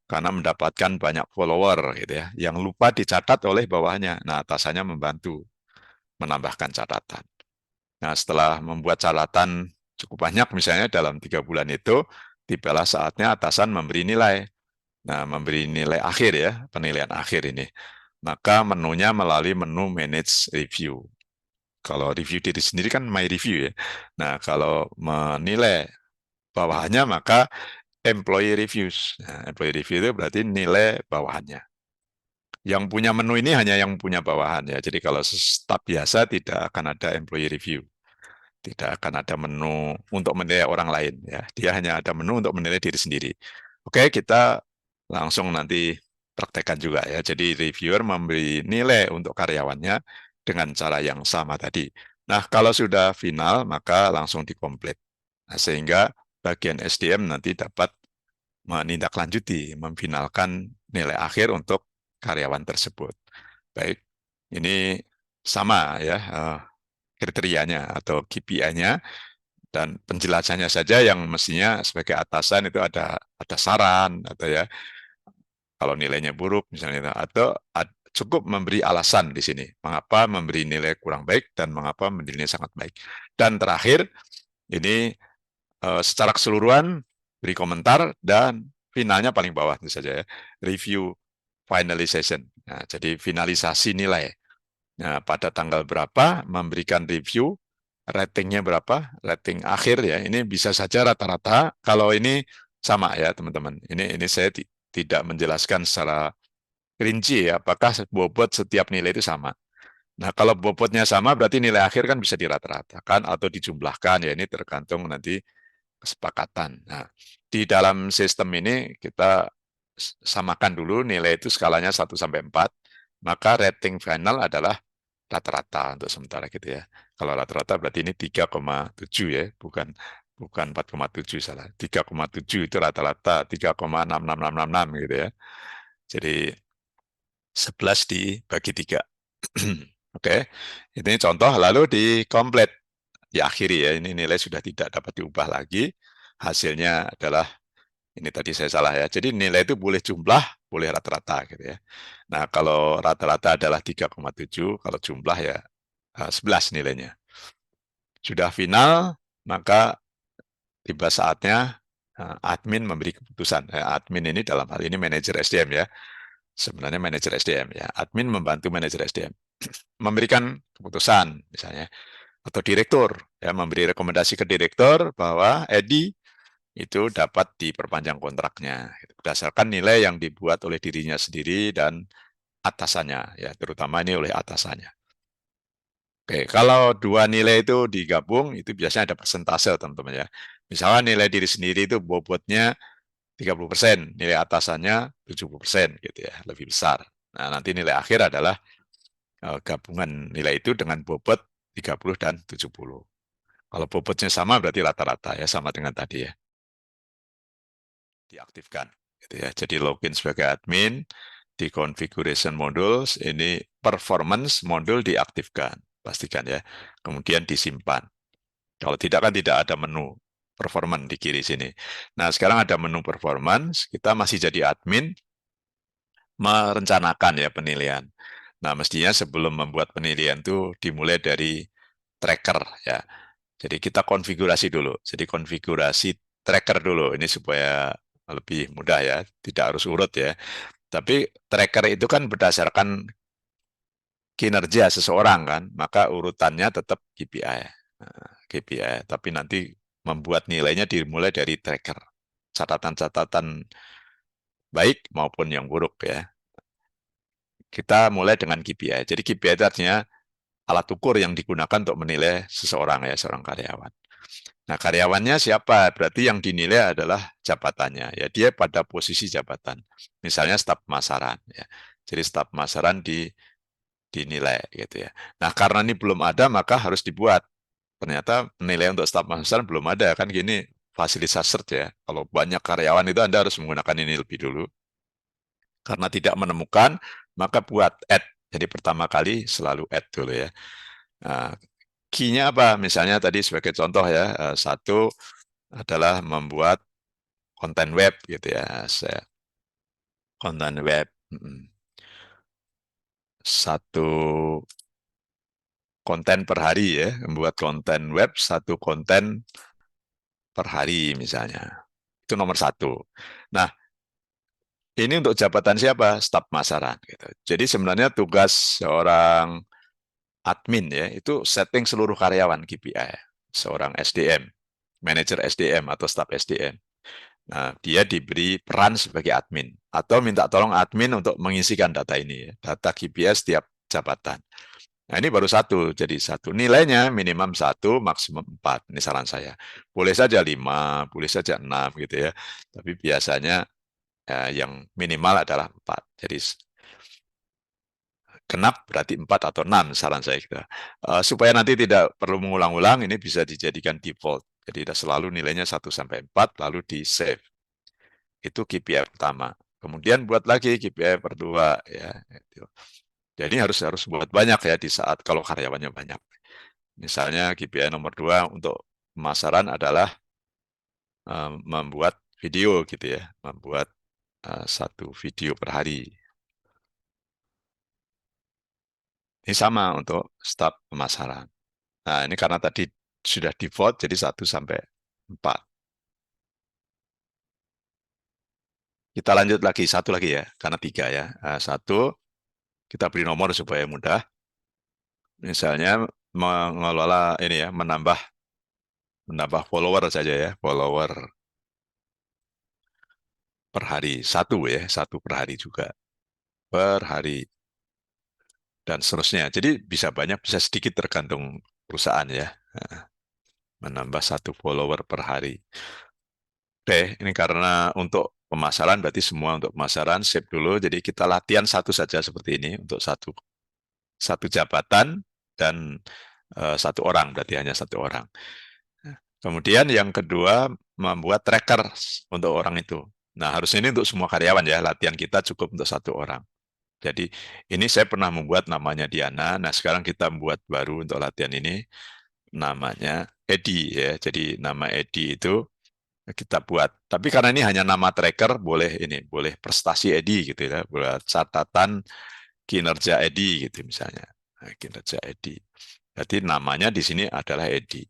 karena mendapatkan banyak follower gitu ya, yang lupa dicatat oleh bawahannya. Nah, atasannya membantu menambahkan catatan. Nah, setelah membuat catatan cukup banyak misalnya dalam 3 bulan itu, tibalah saatnya atasan memberi nilai. Nah, memberi nilai akhir ya, penilaian akhir ini. Maka menunya melalui menu Manage Review. Kalau review diri sendiri kan My Review ya. Nah, kalau menilai bawahannya maka Employee Reviews. Nah, Employee Review itu berarti nilai bawahannya. Yang punya menu ini hanya yang punya bawahan ya. Jadi kalau staf biasa tidak akan ada Employee Review. Tidak akan ada menu untuk menilai orang lain ya. Dia hanya ada menu untuk menilai diri sendiri. Oke, kita langsung nanti praktekkan juga ya. Jadi reviewer memberi nilai untuk karyawannya dengan cara yang sama tadi. Nah, kalau sudah final maka langsung dikomplit. Nah, sehingga bagian SDM nanti dapat menindaklanjuti, memfinalkan nilai akhir untuk karyawan tersebut. Baik, ini sama ya kriterianya atau KPI-nya dan penjelasannya saja yang mestinya sebagai atasan itu ada saran atau ya kalau nilainya buruk misalnya atau cukup memberi alasan di sini mengapa memberi nilai kurang baik dan mengapa memberi nilai sangat baik. Dan terakhir ini secara keseluruhan beri komentar dan finalnya paling bawah itu saja ya. Review finalization. Nah, jadi finalisasi nilai. Nah, pada tanggal berapa memberikan review, ratingnya berapa, rating akhir ya. Ini bisa saja rata-rata. Kalau ini sama ya teman-teman. Ini saya tidak menjelaskan secara rinci ya, apakah bobot setiap nilai itu sama. Nah, kalau bobotnya sama berarti nilai akhir kan bisa dirata-ratakan atau dijumlahkan ya. Ini tergantung nanti kesepakatan. Nah, di dalam sistem ini kita samakan dulu nilai itu skalanya 1 sampai 4, maka rating final adalah rata-rata untuk sementara gitu ya. Kalau rata-rata berarti ini 3,7 ya, bukan bukan 4,7 salah. 3,7 itu rata-rata, 3,66666 gitu ya. Jadi 11 dibagi 3. Oke, ini contoh lalu di komplit diakhiri ya. Ini nilai sudah tidak dapat diubah lagi. Hasilnya adalah ini tadi saya salah ya. Jadi nilai itu boleh jumlah, boleh rata-rata gitu ya. Nah, kalau rata-rata adalah 3,7, kalau jumlah ya 11 nilainya. Sudah final, maka tiba saatnya admin memberi keputusan. Admin ini dalam hal ini manajer SDM ya. Sebenarnya manajer SDM ya. Admin membantu manajer SDM memberikan keputusan misalnya atau direktur ya memberi rekomendasi ke direktur bahwa Edi itu dapat diperpanjang kontraknya gitu, berdasarkan nilai yang dibuat oleh dirinya sendiri dan atasannya ya terutama ini oleh atasannya. Oke, kalau dua nilai itu digabung itu biasanya ada persentase teman-teman ya. Misalnya nilai diri sendiri itu bobotnya 30%, nilai atasannya 70% gitu ya, lebih besar. Nah, nanti nilai akhir adalah gabungan nilai itu dengan bobot 30 dan 70. Kalau bobotnya sama berarti rata-rata ya sama dengan tadi ya. Diaktifkan gitu ya. Jadi login sebagai admin di configuration modules ini performance modul diaktifkan. Pastikan ya. Kemudian disimpan. Kalau tidak kan tidak ada menu performance di kiri sini. Nah, sekarang ada menu performance, kita masih jadi admin merencanakan ya penilaian. Nah, mestinya sebelum membuat penilaian itu dimulai dari tracker ya. Jadi kita konfigurasi dulu. Jadi konfigurasi tracker dulu. Ini supaya lebih mudah ya, tidak harus urut ya. Tapi tracker itu kan berdasarkan kinerja seseorang kan, maka urutannya tetap KPI. Nah, KPI, tapi nanti membuat nilainya dimulai dari tracker. Catatan-catatan baik maupun yang buruk ya. Kita mulai dengan KPI. Jadi KPI itu artinya alat ukur yang digunakan untuk menilai seseorang ya, seorang karyawan. Nah, karyawannya siapa? Berarti yang dinilai adalah jabatannya. Ya, dia pada posisi jabatan. Misalnya staf pemasaran. Ya. Jadi staf pemasaran dinilai gitu ya. Nah, karena ini belum ada, maka harus dibuat. Ternyata penilaian untuk staf pemasaran belum ada. Kan gini, fasilitas search ya. Kalau banyak karyawan itu Anda harus menggunakan ini lebih dulu. Karena tidak menemukan, maka buat add. Jadi pertama kali selalu add dulu ya. Nah, key-nya apa? Misalnya tadi sebagai contoh ya, satu adalah membuat konten web gitu ya. Saya konten web satu konten per hari ya, membuat konten web satu konten per hari misalnya. Itu nomor satu. Nah, ini untuk jabatan siapa? Staf pemasaran gitu. Jadi sebenarnya tugas seorang admin ya, itu setting seluruh karyawan KPI. Seorang SDM, manajer SDM atau staf SDM. Nah, dia diberi peran sebagai admin atau minta tolong admin untuk mengisikan data ini, ya, data KPI setiap jabatan. Nah, ini baru satu, jadi satu. Nilainya minimum satu, maksimum 4. Ini saran saya. Boleh saja 5, boleh saja 6 gitu ya. Tapi biasanya yang minimal adalah 4. Jadi genap berarti 4 atau 6 saran saya. Gitu. Supaya nanti tidak perlu mengulang-ulang, ini bisa dijadikan default. Jadi selalu nilainya 1 sampai 4, lalu di save. Itu KPI pertama. Kemudian buat lagi KPI berdua ya. Gitu. Jadi harus harus buat banyak ya di saat kalau karyawannya banyak. Misalnya KPI nomor 2 untuk pemasaran adalah membuat video gitu ya, membuat satu video per hari. Ini sama untuk staf pemasaran. Nah ini karena tadi sudah default jadi 1 sampai 4. Kita lanjut lagi, satu lagi ya, karena tiga ya. Satu, kita beri nomor supaya mudah. Misalnya mengelola ini ya, menambah follower saja ya, follower per hari. Satu ya, satu per hari juga. Per hari. Dan seterusnya. Jadi bisa banyak, bisa sedikit tergantung perusahaan ya. Menambah satu follower per hari. Oke, ini karena untuk pemasaran, berarti semua untuk pemasaran, save dulu. Jadi kita latihan satu saja seperti ini, untuk satu satu jabatan dan satu orang, berarti hanya satu orang. Kemudian yang kedua, membuat tracker untuk orang itu. Nah, harusnya ini untuk semua karyawan ya, latihan kita cukup untuk satu orang. Jadi ini saya pernah membuat namanya Diana. Nah, sekarang kita membuat baru untuk latihan ini namanya Edi ya. Jadi nama Edi itu kita buat. Tapi karena ini hanya nama tracker, boleh ini, boleh prestasi Edi gitu ya, buat catatan kinerja Edi gitu misalnya. Nah, kinerja Edi. Jadi namanya di sini adalah Edi.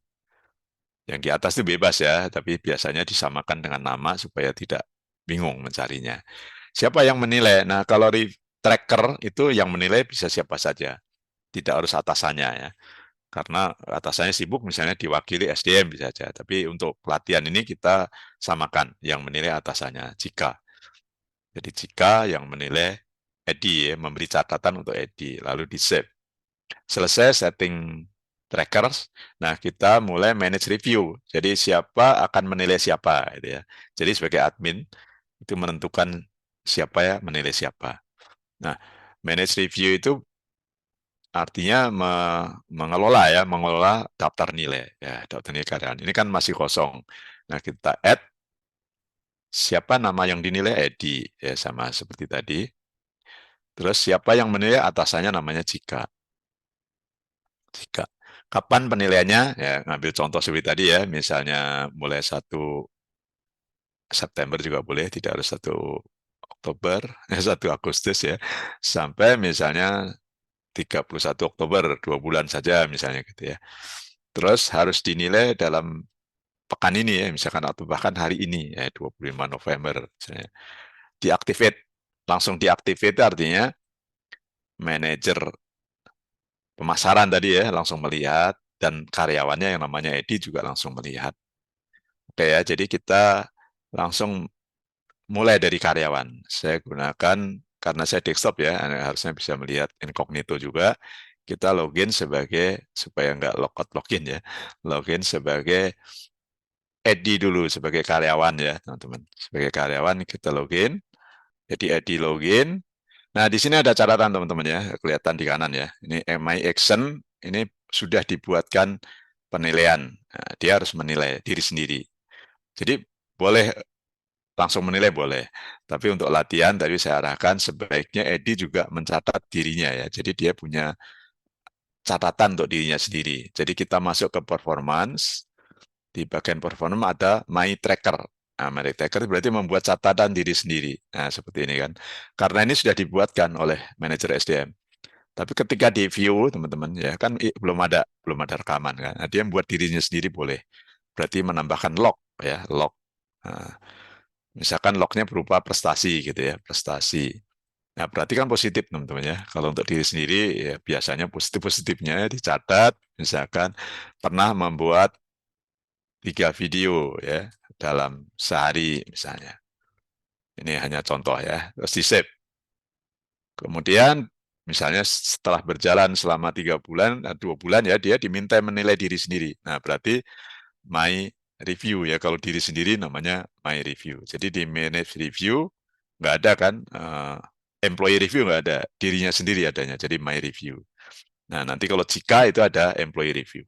Yang di atas itu bebas ya, tapi biasanya disamakan dengan nama supaya tidak bingung mencarinya. Siapa yang menilai? Nah, kalau di tracker itu yang menilai bisa siapa saja, tidak harus atasannya ya. Karena atasannya sibuk misalnya diwakili SDM bisa saja. Tapi untuk pelatihan ini kita samakan yang menilai atasannya Jika. Jadi jika yang menilai Edi ya, memberi catatan untuk Edi, lalu di save. Selesai setting trackers, nah kita mulai manage review. Jadi siapa akan menilai siapa, gitu ya. Jadi sebagai admin itu menentukan siapa ya menilai siapa. Nah, manage review itu artinya mengelola ya, mengelola daftar nilai ya, daftar nilai karyawan. Ini kan masih kosong. Nah, kita add siapa nama yang dinilai Edi ya sama seperti tadi. Terus siapa yang menilai atasannya namanya Jika. Jika. Kapan penilaiannya? Ya, ngambil contoh seperti tadi ya, misalnya mulai 1 September juga boleh, tidak harus 1 Oktober, 1 Agustus ya, sampai misalnya 31 Oktober, 2 bulan saja misalnya gitu ya. Terus harus dinilai dalam pekan ini ya, misalkan atau bahkan hari ini ya 25 November misalnya. Diactivate, langsung diactivate itu artinya manajer pemasaran tadi ya langsung melihat dan karyawannya yang namanya Edi juga langsung melihat. Oke ya, jadi kita langsung mulai dari karyawan. Saya gunakan karena saya desktop ya, harusnya bisa melihat incognito juga. Kita login sebagai supaya nggak logout login ya, login sebagai Edi dulu sebagai karyawan ya teman-teman. Sebagai karyawan kita login. Jadi Edi login. Nah di sini ada catatan teman-teman ya, kelihatan di kanan ya. Ini My Action ini sudah dibuatkan penilaian. Nah, dia harus menilai diri sendiri. Jadi boleh langsung menilai boleh. Tapi untuk latihan tadi saya arahkan sebaiknya Edi juga mencatat dirinya ya. Jadi dia punya catatan untuk dirinya sendiri. Jadi kita masuk ke performance, di bagian performance ada My Tracker. Nah, My Tracker berarti membuat catatan diri sendiri. Nah, seperti ini kan. Karena ini sudah dibuatkan oleh manajer SDM. Tapi ketika di view, teman-teman, ya kan belum ada rekaman kan. Nah, dia membuat dirinya sendiri boleh. Berarti menambahkan log ya, log. Nah, misalkan lognya berupa prestasi gitu ya, prestasi. Nah, berarti kan positif teman-teman ya. Kalau untuk diri sendiri ya biasanya positif-positifnya dicatat, misalkan pernah membuat 3 video ya dalam sehari misalnya. Ini hanya contoh ya, terus di save. Kemudian misalnya setelah berjalan selama 3 bulan, 2 bulan ya dia diminta menilai diri sendiri. Nah, berarti my review ya. Kalau diri sendiri namanya my review. Jadi di manage review nggak ada kan employee review nggak ada, dirinya sendiri adanya. Jadi my review. Nah nanti kalau jika itu ada employee review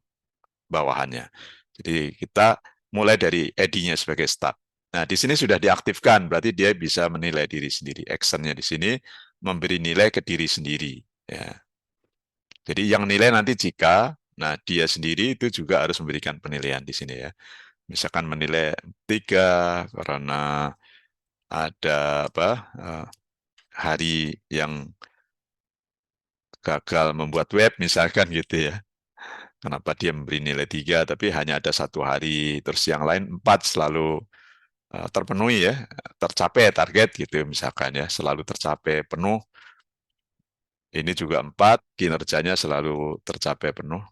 bawahannya. Jadi kita mulai dari ID-nya sebagai start. Nah di sini sudah diaktifkan, berarti dia bisa menilai diri sendiri. Actionnya di sini memberi nilai ke diri sendiri. Ya. Jadi yang nilai nanti jika, nah dia sendiri itu juga harus memberikan penilaian di sini ya. Misalkan menilai 3 karena ada apa hari yang gagal membuat web misalkan gitu ya. Kenapa dia memberi nilai 3 tapi hanya ada 1 hari, terus yang lain 4 selalu terpenuhi ya, tercapai target gitu misalkan ya, selalu tercapai penuh. Ini juga 4, kinerjanya selalu tercapai penuh.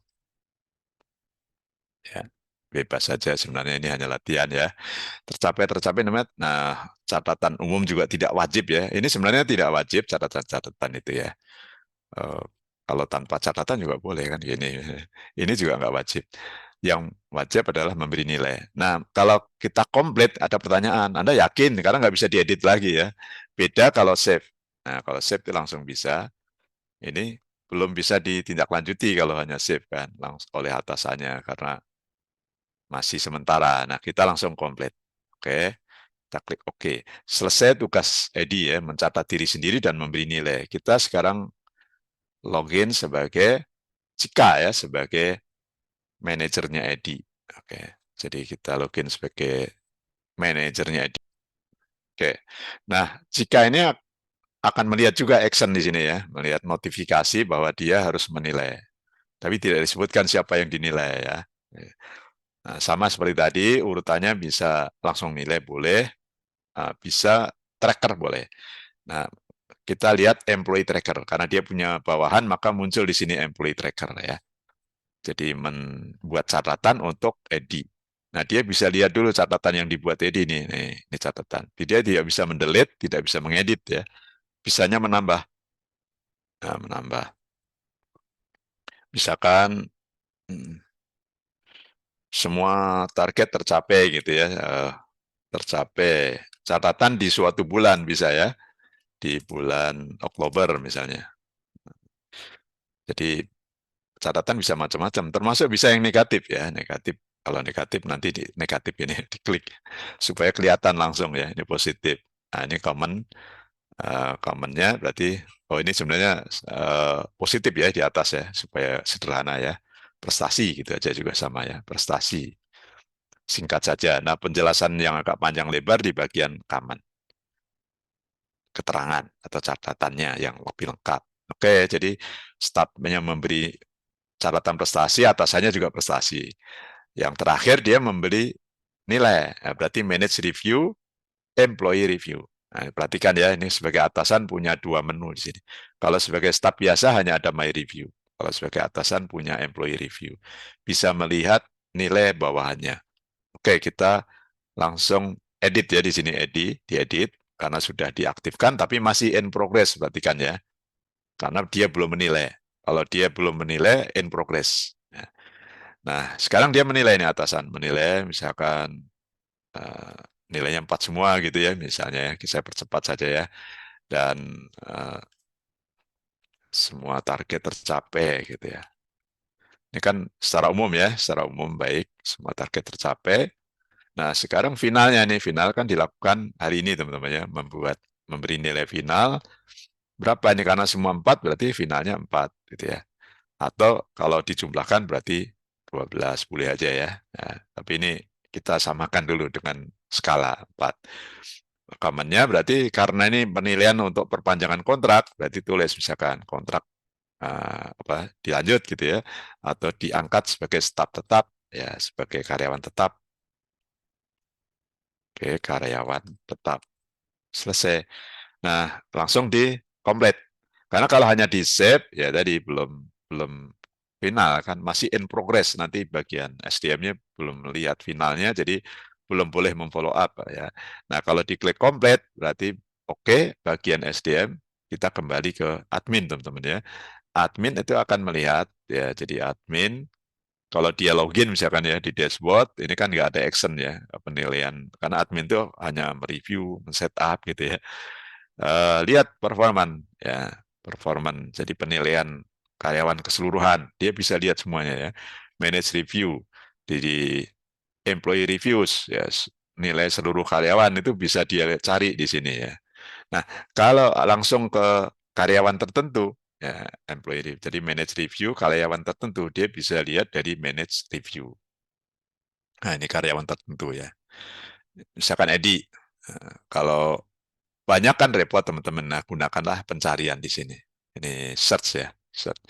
Ya, bebas saja sebenarnya ini hanya latihan ya. Tercapai namanya. Nah, catatan umum juga tidak wajib ya. Ini sebenarnya tidak wajib catatan-catatan itu ya. Eh, Kalau tanpa catatan juga boleh kan gini. Ini juga nggak wajib. Yang wajib adalah memberi nilai. Nah, kalau kita komplit ada pertanyaan, Anda yakin? Karena nggak bisa diedit lagi ya. Beda kalau save. Nah, kalau save itu langsung bisa. Ini belum bisa ditindaklanjuti kalau hanya save kan, langsung oleh atasannya karena masih sementara. Nah, kita langsung komplit. Oke, kita klik OK. Selesai tugas Edi ya, mencatat diri sendiri dan memberi nilai. Kita sekarang login sebagai Cika ya, sebagai manajernya Edi. Oke, jadi kita login sebagai manajernya Edi. Oke, nah Cika ini akan melihat juga action di sini ya, melihat notifikasi bahwa dia harus menilai. Tapi tidak disebutkan siapa yang dinilai ya. Nah, sama seperti tadi, urutannya bisa langsung nilai boleh, bisa tracker boleh. Nah, kita lihat employee tracker karena dia punya bawahan maka muncul di sini employee tracker ya. Jadi membuat catatan untuk Edi. Nah, dia bisa lihat dulu catatan yang dibuat Edi nih, ini catatan. Dia tidak bisa mendelete, tidak bisa mengedit ya. Bisanya menambah. Nah, menambah. Misalkan semua target tercapai gitu ya, tercapai. Catatan di suatu bulan bisa ya, di bulan Oktober misalnya. Jadi catatan bisa macam-macam, termasuk bisa yang negatif ya, negatif. Kalau negatif nanti di negatif ini diklik supaya kelihatan langsung ya, ini positif. Nah ini commonnya berarti oh ini sebenarnya positif ya di atas ya supaya sederhana ya. Prestasi gitu aja juga sama ya, prestasi. Singkat saja. Nah penjelasan yang agak panjang lebar di bagian common, keterangan atau catatannya yang lebih lengkap. Oke, jadi staffnya memberi catatan prestasi, atasannya juga prestasi. Yang terakhir dia membeli nilai, nah, berarti manage review, employee review. Nah, perhatikan ya, ini sebagai atasan punya 2 menu di sini. Kalau sebagai staff biasa hanya ada my review. Kalau sebagai atasan punya employee review. Bisa melihat nilai bawahannya. Oke, kita langsung edit ya di sini diedit karena sudah diaktifkan tapi masih in progress, perhatikan ya. Karena dia belum menilai. Kalau dia belum menilai, in progress. Ya. Nah, sekarang dia menilai ini atasan, menilai misalkan eh, nilainya 4 semua gitu ya, misalnya ya, saya percepat saja ya, dan eh, semua target tercapai gitu ya. Ini kan secara umum ya, secara umum baik, semua target tercapai. Nah, sekarang finalnya nih, final kan dilakukan hari ini teman-teman ya, memberi nilai final berapa ini karena semua 4 berarti finalnya 4 gitu ya. Atau kalau dijumlahkan berarti 12 boleh aja ya. Nah, tapi ini kita samakan dulu dengan skala 4. Rekamannya berarti karena ini penilaian untuk perpanjangan kontrak, berarti tulis misalkan kontrak apa dilanjut gitu ya, atau diangkat sebagai staf tetap ya, sebagai karyawan tetap. Oke, karyawan tetap. Selesai. Nah, langsung di komplit. Karena kalau hanya di save ya tadi belum belum final kan masih in progress nanti bagian SDM-nya belum melihat finalnya jadi belum boleh memfollow up ya. Nah, kalau diklik komplit berarti oke bagian SDM kita kembali ke admin teman-teman ya. Admin itu akan melihat ya jadi admin kalau dia login misalkan ya di dashboard, ini kan nggak ada action ya penilaian karena admin itu hanya mereview, men-setup gitu ya. Lihat performan ya, performan jadi penilaian karyawan keseluruhan, dia bisa lihat semuanya ya. Manage review di employee reviews ya, nilai seluruh karyawan itu bisa dia cari di sini ya. Nah, kalau langsung ke karyawan tertentu, ya employee review. Jadi manage review karyawan tertentu, dia bisa lihat dari manage review. Nah, ini karyawan tertentu ya. Misalkan Edi, kalau banyak kan repot teman-teman, nah gunakanlah pencarian di sini. Ini search ya, search.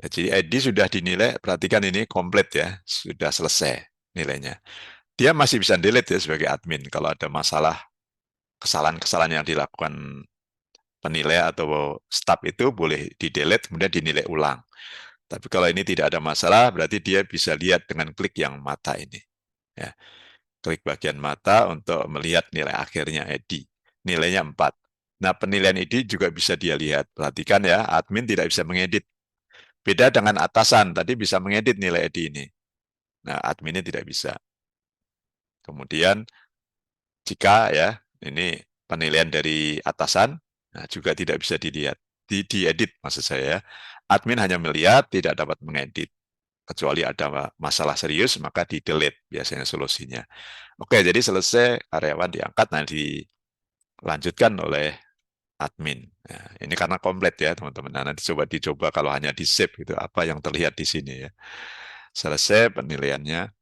Jadi Edi sudah dinilai, perhatikan ini komplit ya, sudah selesai nilainya. dia masih bisa delete ya sebagai admin kalau ada masalah kesalahan-kesalahan yang dilakukan penilai atau staf itu boleh di delete kemudian dinilai ulang. Tapi kalau ini tidak ada masalah berarti dia bisa lihat dengan klik yang mata ini. Ya, klik bagian mata untuk melihat nilai akhirnya Edi. Nilainya 4. Nah, penilaian Edi juga bisa dia lihat. Perhatikan ya, admin tidak bisa mengedit. Beda dengan atasan, tadi bisa mengedit nilai Edi ini. Nah, adminnya tidak bisa. Kemudian jika ya ini penilaian dari atasan, nah juga tidak bisa dilihat, diedit maksud saya. Admin hanya melihat, tidak dapat mengedit. Kecuali ada masalah serius, maka di delete biasanya solusinya. Oke, jadi selesai karyawan diangkat, nah dilanjutkan oleh admin. Nah, ini karena komplit ya teman-teman. Nah, nanti dicoba kalau hanya di save gitu, apa yang terlihat di sini ya. Selesai penilaiannya.